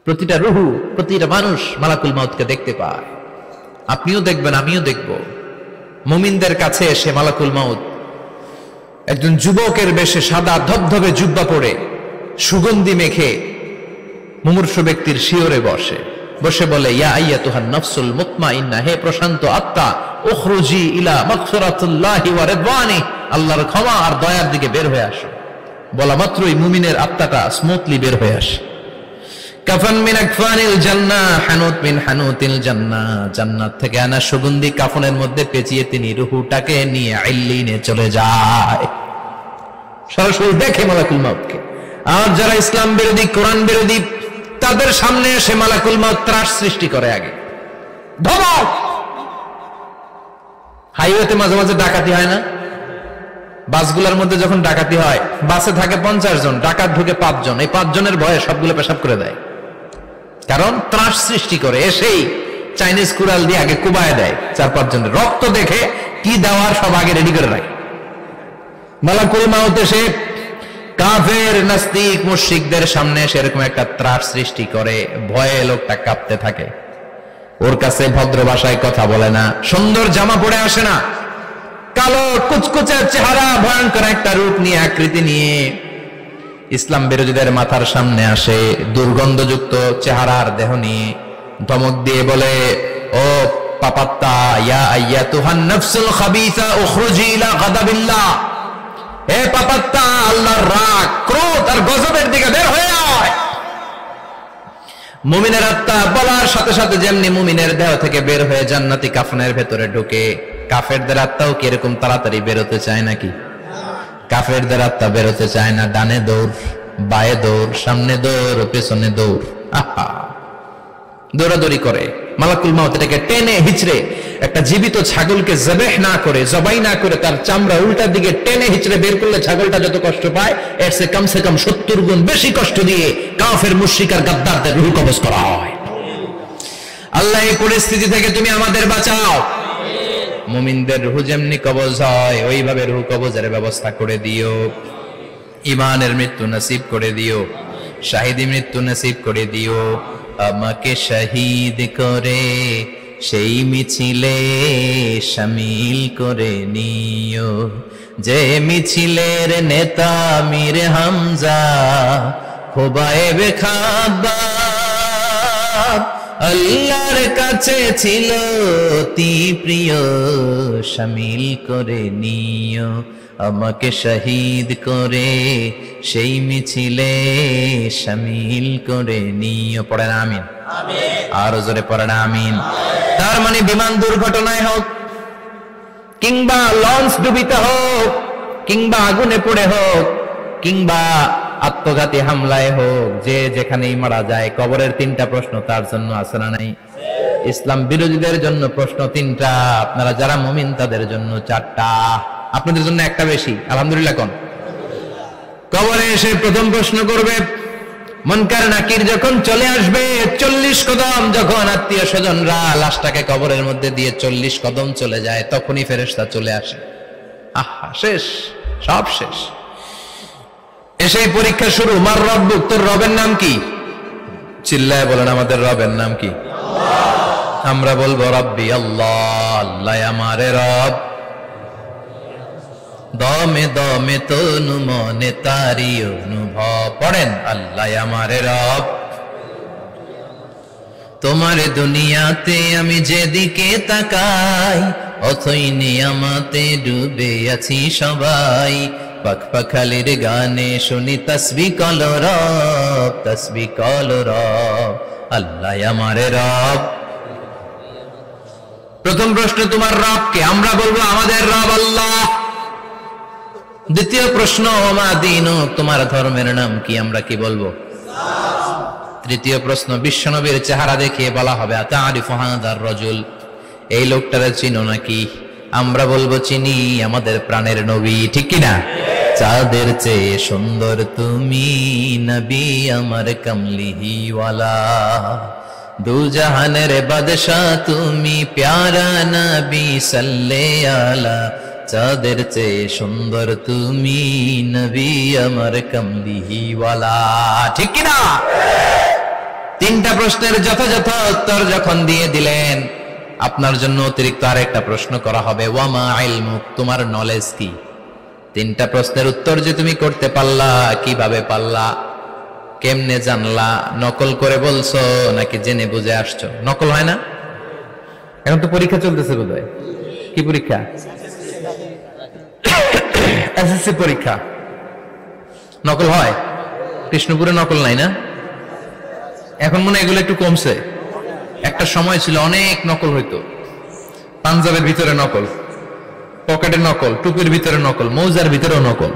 প্রতিটা রুহু, প্রতিটা মানুষ মালাকুল মাউতকে দেখতে পায়। আপনিও দেখবেন, আমিও দেখব। মুমিনদের কাছে এসে মালাকুল মাউত একজন যুবকের বেশে সাদা ধবধবে জুব্বা পরে সুগন্ধি মেখে মুমূর্ষু ব্যক্তির শিয়রে বসে বলে, ইয়া আইয়াতুহান নাফসুল মুতমাইন্নাহ, হে প্রশান্ত আত্মা, উখরুজি ইলা মাগফিরাতুল্লাহি ওয়া রিদওয়ানি, আল্লাহর ক্ষমা আর দয়ার দিকে বের হয়ে আসো। বলা মাত্রই মুমিনের আত্মাটা স্মুথলি বের হয়ে আসে। কাফান মিন আকফানিল জান্নাহ, হানুত মিন হানুতিল জান্নাহ, জান্নাত থেকে আনা সুগন্ধি কাফনের মধ্যে পেঁচিয়ে তিনি রূহটাকে নিয়ে ইল্লিনে চলে যায়। সরাসরি দেখে মালাকুল মাউতকে। আর যারা ইসলাম বিরোধী, কোরআন বিরোধী, তাদের সামনে এসে মালাকুল মাউত ত্রাস সৃষ্টি করে। আগে ধমক। হাইওয়েতে মাঝে মাঝে ডাকাতি হয় না? বাসগুলোর মধ্যে যখন ডাকাতি হয়, বাসে থাকে 50 জন, ডাকাত ঢুকে 5 জন। এই 5 জনের ভয়ে সবগুলো পেশাব করে দেয়, কারণ ত্রাস সৃষ্টি করে। এসেই চাইনিজ কুড়াল দিয়ে আগে কুবায় দেয় 4-5 জনের। রক্ত দেখে কি দেওয়ার সব আগে রেডি করে রাখে। মালাকুল মাউত এসে কাফের, নাস্তিক, মুশরিকদের সামনে সেরকম একটা ত্রাস সৃষ্টি করে। ভয়ে লোকটা কাঁপতে থাকে। ওর কাছে ভদ্র ভাষায় কথা বলে না, সুন্দর জামা পরে আসে না, কালো কুচকুচে চেহারা, ভয়ঙ্কর একটা রূপ নিয়ে, আকৃতি নিয়ে ইসলাম বিরোধীদের মাথার সামনে আসে। দুর্গন্ধযুক্ত চেহারার দেহ নিয়ে ধমক দিয়ে বলে, ও পাপাত্তা, ইয়া আইয়াতুহান নাফসুল খাবিসা উখরুজি ইলা গাদাবিল্লাহ, হে পাপাত্তা, আল্লাহর রাগ, ক্রোধ আর গজবের দিকে বের হয়ে আয়। মুমিনের আত্মা বলার সাথে সাথে যেমনি মুমিনের দেহ থেকে বের হয়ে জান্নাতি কাফনের ভেতরে ঢুকে, কাফেরদের আত্মাও কি এরকম তাড়াতাড়ি বেরোতে চায় নাকি? কাফেরদের আত্মা বেরোতে চায় না। ডানে দৌড়, বায়ে দৌড়, সামনে দৌড়, পেছনে দৌড়, আহা, দৌড়াদৌড়ি করে। মালাকুল মাউত এটাকে টেনে হিচড়ে, একটা জীবিত ছাগলকে জবাই না করে তার চামড়া উল্টার দিকে টেনে হিচড়ে বের করলে ছাগলটা যত কষ্ট পায়, এর চেয়ে কমসে কম 70 গুণ বেশি কষ্ট দিয়ে কাফের, মুশরিক আর গাদ্দারদের রূহ কবজ করা হয়। আল্লাহ এই পরিস্থিতি থেকে তুমি আমাদের বাঁচাও। মুমিনদের রূহ যেমনি কবজ হয়, ওইভাবে রূহ কবজের ব্যবস্থা করে দিও। ঈমানের মৃত্যু নসিব করে দিও, শাহিদি মৃত্যু নসিব করে দিও। আমাকে শহীদ করে সেই মিছিলে শামিল করে নিও, যে মিছিলের নেতা মীর হামজা, খোবায়েবে খাব্বাব, আল্লাহর কাছে ছিল অতি প্রিয়, শামিল করে নিও। আমাকে শহীদ করে সেই মিছিলে শামিল করে নিও। পড়েন আমিন। আরো জোরে পড়েন আমিন। তার মানে বিমান দুর্ঘটনায় হোক, কিংবা লঞ্চ ডুবিতে হোক, কিংবা আগুনে পড়ে হোক, কিংবা আত্মঘাতী হামলায় হোক, যে যেখানেই মারা যায়, কবরের 3টা প্রশ্ন তার জন্য আছে না নাই? ইসলাম বিরোধীদের জন্য প্রশ্ন 3টা, আপনারা যারা মুমিন তাদের জন্য 4টা, আপনাদের জন্য একটা বেশি। আলহামদুলিল্লাহ কোন? কবরে এসে প্রথম প্রশ্ন করবে মুনকার নাকির যখন চলে আসবে, 40 কদম যখন আত্মীয় স্বজনরা লাশটাকে কবরের মধ্যে দিয়ে 40 কদম চলে যায়, তখনই ফেরেশতা চলে আসে। আহা, শেষ, সব শেষ। এসে পরীক্ষা শুরু। মার রব্বুক, তোর রবের নাম কি? চিল্লায় বলেন, আমাদের রবের নাম কি? আমরা বলবো রব্বি আল্লাহ, আল্লাহ আমারে রব। দমে দমে তনু মনে তারি অনুভব। পড়েন, আল্লাহ আমারে রব। তোমার দুনিয়াতে আমি যেদিকে তাকাই, অথই নিয়ামতে ডুবে আছি সবাই। পাখপাখালির গানে শুনি তাসবিহ কল রব, তাসবিহ কল রব, আল্লাহ আমারে রব। প্রথম প্রশ্ন, তোমার রব কে? আমরা বলবো আমাদের রব আল্লাহ। দ্বিতীয় প্রশ্ন, ওমা দীনুক, তোমার ধর্মের নাম কি? আমরা কি বলবো? তৃতীয় প্রশ্ন, বিশ্বনবীর চেহারা দেখিয়ে বলা হবে আতারিফু হাদার রাজুল, এই লোকটারে চিনো নাকি? আমরা বলবো চিনি, আমাদের প্রাণের নবী, ঠিক কি না? চাঁদের চেয়ে সুন্দর তুমি নবী আমার কমলিহিওয়ালা, দু জাহানের বাদশা তুমি প্যারা নবী সাল্লে আলা, চাঁদের চেয়ে সুন্দর তুমি নবী আমার কমলিহিওয়ালা, ঠিক কি না? তিনটা প্রশ্নের যথাযথ উত্তর যখন দিয়ে দিলেন, আপনার জন্য অতিরিক্ত আরেকটা প্রশ্ন করা হবে, ওয়ামা ইলমুক, তোমার নলেজ কি? তিনটা প্রশ্নের উত্তর যে তুমি করতে পারলা, কিভাবে পারলা, কেমনে জানলা? নকল করে বলছো নাকি জেনে বুঝে আসছো? নকল হয় না? এখন তো পরীক্ষা চলতেছে বোধহয়। কি পরীক্ষা? এসএসসি পরীক্ষা। নকল হয়? কৃষ্ণপুরে নকল নাই না? এখন মনে হয় এগুলো একটু কমছে। একটা সময় ছিল অনেক নকল হইতো। পাঞ্জাবের ভিতরে নকল, পকেটে নকল, টুপির ভিতরে নকল, মৌজার ভিতরেও নকল,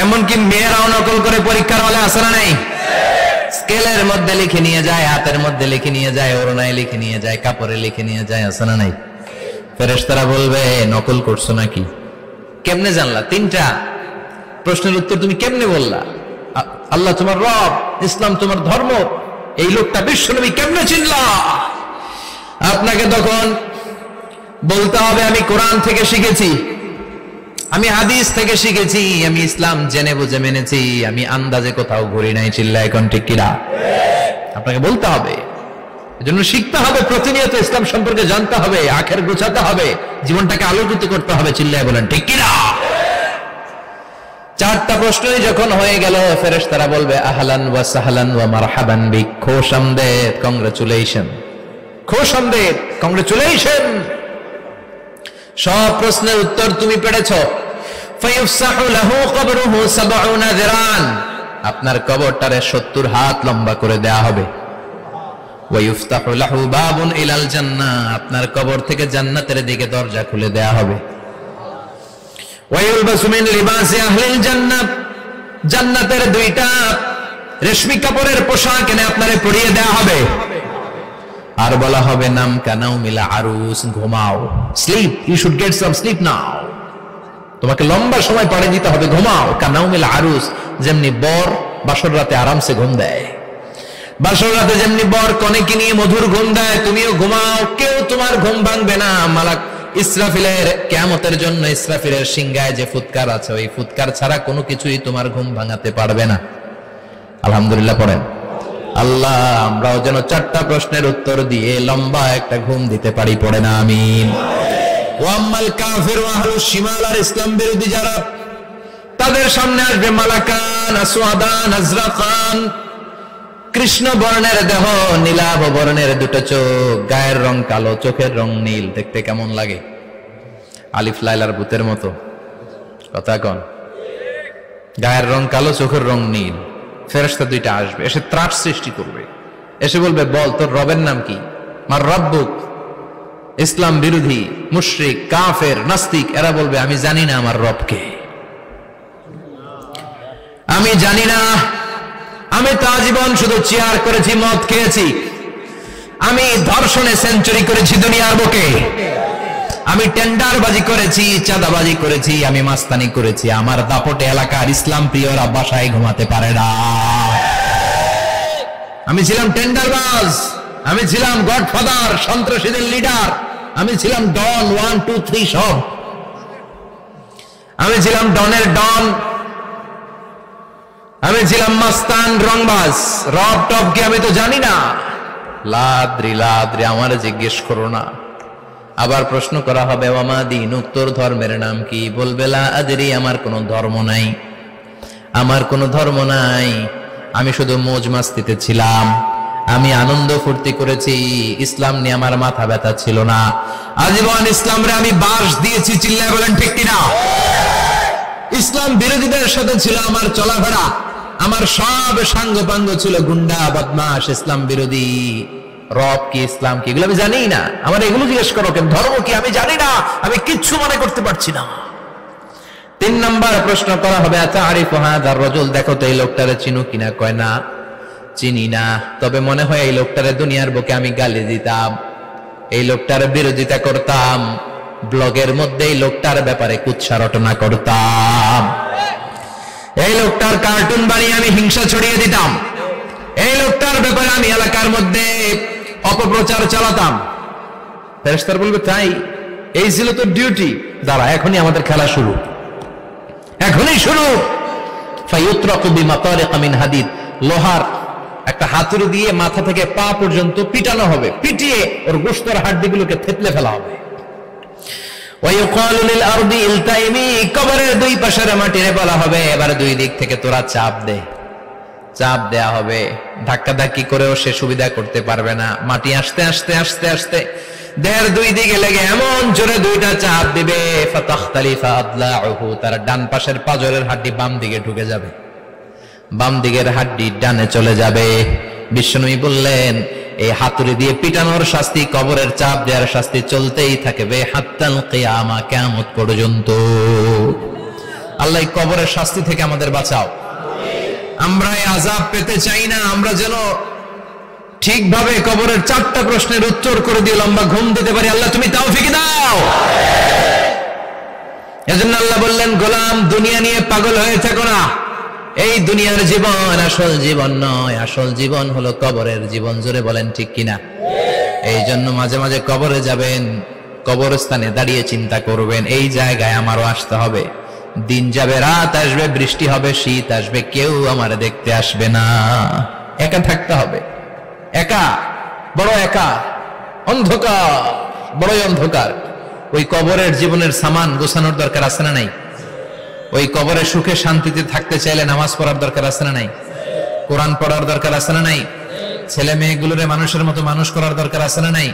এমনকি মেয়েরাও নকল করে পরীক্ষার হলে আসে না নাই? স্কেলের মধ্যে লিখে নিয়ে যায়, হাতের মধ্যে লিখে নিয়ে যায়, ওড়নায় লিখে নিয়ে যায়, কাপড়ে লিখে নিয়ে যায়, আসে না নাই? ফেরেশতারা বলবে নকল করছো নাকি? কেমনে জানলা? তিনটা প্রশ্নের উত্তর তুমি কেমনে বললা? আল্লাহ তোমার রব, ইসলাম তোমার ধর্ম, এই লোকটা বিশ্বনবী, কেমনে চিনলা? আপনাকে তখন বলতে হবে আমি কোরআন থেকে শিখেছি, আমি হাদিস থেকে শিখেছি, আমি ইসলাম জেনে বুঝে মেনেছি, আমি আন্দাজে কোথাও ঘুরি নাই। চিল্লায় এখন ঠিক কিনা? আপনাকে বলতে হবে, এজন্য শিখতে হবে, প্রতিনিয়ত ইসলাম সম্পর্কে জানতে হবে, আখের গোছাতে হবে, জীবনটাকে আলোকিত করতে হবে। চিল্লায় বলেন ঠিক কিনা? চারটা প্রশ্নই যখন হয়ে গেল, ফেরেশতারা বলবে আহলান ওয়া সাহলান ওয়া মারহাবান বিক, খোশামদেদ, কংগ্রাচুলেশন, খোশামদেদ, কংগ্রাচুলেশন, সব প্রশ্নের উত্তর তুমি পেরেছো। ফায়ুফসাহু লাহু কবরুহু ৭০ যিরান, আপনার কবরটারে ৭০ হাত লম্বা করে দেয়া হবে। ওয়া ইফতাহু লাহু বাবুন ইলাল জান্নাহ, আপনার কবর থেকে জান্নাতের দিকে দরজা খুলে দেয়া হবে। ওয়া ইউলবাসু মিন লিবাসি আহলিল জান্নাহ, জান্নাতের দুইটা রেশমি কাপড়ের পোশাক এনে আপনারে পরিয়ে দেয়া হবে। আর বলা হবে নাম কানাও মিলা আরুস, ঘুমাও, sleep, you should get some sleep now, তোমাকে লম্বা সময় পাড়ি দিতে হবে, ঘুমাও। কানাও মিলা আরুস, যেমনি বর বাসর রাতে আরামসে ঘুম দেয়, বাসর রাতে যেমনি বর কনেকে নিয়ে মধুর ঘুম দেয়, তুমিও ঘুমাও, কেউ তোমার ঘুম ভাঙবে না। মালাক ইসরাফিলের কিয়ামতের জন্য ইসরাফিলের সিংহায় যে ফুৎকার আছে, ওই ফুৎকার ছাড়া কোনো কিছুই তোমার ঘুম ভাঙাতে পারবে না। আলহামদুলিল্লাহ পড়েন। আল্লাহ আমরাও যেন চারটা প্রশ্নের উত্তর দিয়ে লম্বা একটা ঘুম দিতে পারি, পড়ে না আমিন। ওয়াম্মাল কাফির ওয়া আহলুশ শিমাল, আর ইসলাম বিরোধী যারা, তাদের সামনে আসবে মালাকান আসওয়াদান আজরাকান, কৃষ্ণ বর্ণের দেহ, নীলাভ বর্ণের দুটো চোখ, গায়ের রং কালো, চোখের রং নীল। দেখতে কেমন লাগে? আলিফ লাইলার ভূতের মতো। কথা কন? গায়ের রং কালো, চোখের রং নীল। ফেরেশতা দুইটা আসবে, এসে ত্রাস সৃষ্টি করবে, এসে বলবে বল তোর রবের নাম কি? মার রব্বুক। ইসলাম বিরোধী মুশরিক, কাফের, নাস্তিক এরা বলবে আমি জানি না আমার রবকে, আমি জানি না, আমি তো আজীবন শুধু চেয়ার করেছি, মদ খেয়েছি, আমি ধর্ষণে সেঞ্চুরি করেছি দুনিয়ার বুকে, আমি টেন্ডারবাজি করেছি, চাঁদাবাজি করেছি, আমি মাস্তানি করেছি, আমার দাপটে এলাকার ইসলাম প্রিয়রা বাসায় ঘুমাতে পারে না। আমি ছিলাম টেন্ডারবাজ, আমি ছিলাম গডফাদার, সন্ত্রাসীদের লিডার, আমি ছিলাম ডন 1 2 3 সব, আমি ছিলাম ডনের ডন, আমি ছিলাম মাস্তান, রংবাজ। রব টব কি আমি তো জানি না। লাদ্রি লাদ্রি, আমার জিজ্ঞেস করো না। আবার প্রশ্ন করা হবে ওয়ামা দীনুক, তোর ধর্মের নাম কি? বলবে লা আদরি, আমার কোনো ধর্ম নাই, আমার কোনো ধর্ম নাই, আমি শুধু মৌজ মাস্তিতে ছিলাম, আমি আনন্দ ফুর্তি করেছি, ইসলাম নিয়ে আমার মাথা ব্যথা ছিল না, আজীবন ইসলামরে আমি বাস দিয়েছি। চিল্লায় বলেন ঠিক কিনা? ইসলাম বিরোধীদের সাথে ছিল আমার চলাফেরা, আমার সব সাঙ্গ পাঙ্গ ছিল গুন্ডা বদমাশ, ইসলাম বিরোধী। রব কি, ইসলাম কি, এগুলো আমি জানি না। আমার এগুলো জিজ্ঞেস করো কেন? ধর্ম কি আমি জানি না, আমি কিচ্ছু মনে করতে পারছি না। 3 নাম্বার প্রশ্ন করা হবে আতারিফু হাদার রাজুল, দেখো তো এই লোকটারে চিনো কিনা? কয় না, চিনি না, তবে মনে হয় এই লোকটারে দুনিয়ার বুকে আমি গালি দিতাম, এই লোকটার বিরোধিতা করতাম, ব্লগের মধ্যে এই লোকটার ব্যাপারে কুৎসা রটনা করতাম, এই লোকটার কার্টুন বানিয়ে আমি হিংসা ছড়িয়ে দিতাম, এই লোকটার ব্যাপারে আমি এলাকার মধ্যে অপপ্রচার চালাতাম। ফেরেশতারা বলবে তাই, এই ছিল তো ডিউটি। দাঁড়া, এখনই আমাদের খেলা শুরু, এখনই শুরু। ফায়ুতরাকু বিমাতারিক মিন হাদিদ, লোহার একটা হাতুড়ি দিয়ে মাথা থেকে পা পর্যন্ত পিটানো হবে, পিটিয়ে ওর গোশতের হাড্ডিগুলোকে থেতলে ফেলা হবে। ওয়ায়ুকালু লিল আরদি ইলতাইমি, কবরের দুই পাশের মাটিরে বলা হবে এবার দুই দিক থেকে তোরা চাপ দে। চাপ দেয়া হবে, ধাক্কা ধাক্কি করেও সে সুবিধা করতে পারবে না। মাটি আস্তে আস্তে আস্তে আস্তে দেহের দুই দিকে লেগে এমন জোরে দুইটা চাপ দিবে, ফাতাখতালিফা আদলাউহু, তার ডান পাশের পাজরের হাড্ডি বাম দিকে ঢুকে যাবে, বাম দিকের হাড্ডি ডানে চলে যাবে। বিশ্বনবী বললেন এই হাতুড়ি দিয়ে পিটানোর শাস্তি, কবরের চাপ দেওয়ার শাস্তি চলতেই থাকবে হাত্তাল কিয়ামা, কিয়ামত পর্যন্ত। আল্লাহ কবরের শাস্তি থেকে আমাদের বাঁচাও। আমরা এই আযাব পেতে চাই না, আমরা যেন ঠিকভাবে কবরের 4টা প্রশ্নের উত্তর করে দিয়ে লম্বা ঘুম দিতে পারি। আল্লাহ তুমি তৌফিক দাও। এজন্য আল্লাহ বললেন গোলাম দুনিয়া নিয়ে পাগল হয়ে থেকো না, এই দুনিয়ার জীবন আসল জীবন নয়, আসল জীবন হলো কবরের জীবন। জোরে বলেন ঠিক কিনা? এই জন্য মাঝে মাঝে কবরে যাবেন, কবরস্থানে দাঁড়িয়ে চিন্তা করবেন এই জায়গায় আমারও আসতে হবে। দিন যাবে, রাত আসবে, বৃষ্টি হবে, শীত আসবে, কেউ আমার দেখতে আসবে না, একা থাকতে হবে। একা, বড় একা, অন্ধকার, বড়ই অন্ধকার। ওই কবরের জীবনের সামান গোছানোর দরকার আছে না নাই? ওই কবরে সুখে শান্তিতে থাকতে চাইলে নামাজ পড়ার দরকার আছে না নাই? কোরআন পড়ার দরকার আছে না নাই? ছেলে মেয়েগুলোরে মানুষের মতো মানুষ করার দরকার আছে না নাই?